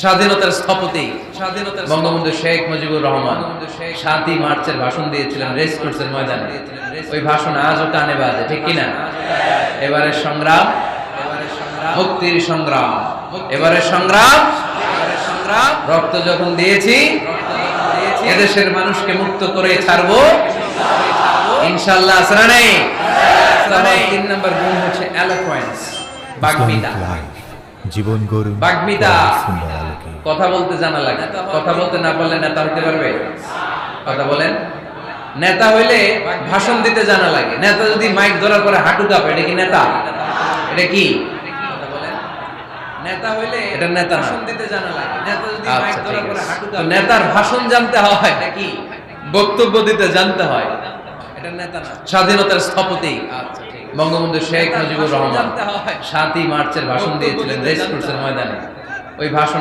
স্বাধীনতার স্থপতি বঙ্গবন্ধু শেখ মুজিবুর রহমান 7ই মার্চের ভাষণ দিয়েছিলেন রেস কোর্সের ময়দানে। ওই ভাষণ আজও কানে বাজে, ঠিক কিনা? এবারের সংগ্রাম মুক্তির সংগ্রাম, এবারের সংগ্রাম রক্ত যখন দিয়েছি এদেশের মানুষকে মুক্ত করে ছাড়বো ইনশাআল্লাহ। আসরা নেই। 3 নম্বর গুণ হচ্ছে এলোকোয়েন্স, বাগ্মিতা। জীবন গড়ুন বাগ্মিতা, সুন্দর আলোকে। কথা বলতে জানা লাগে। কথা বলতে না পারলে নেতা হতে পারবে? কথা বলেন। নেতা হইলে ভাষণ দিতে জানা লাগে। নেতা যদি মাইক ধরার পরে হাঁটু কাঁপে, এটা কি নেতা? এটা কি নেতা হইলে? এটা নেতা না। ভাষণ দিতে জানা লাগে। নেতা যদি মাইক ধরার পরে হাঁটু কাঁপে, নেতার ভাষণ জানতে হয়, এটা কি বক্তব্য দিতে জানতে হয়। এটা নেতা না। স্বাধীনতার স্থপতি বঙ্গবন্ধু শেখ মুজিবুর রহমান 7ই মার্চের ভাষণ দিয়েছিলেন রেস কোর্সের ময়দানে। ওই ভাষণ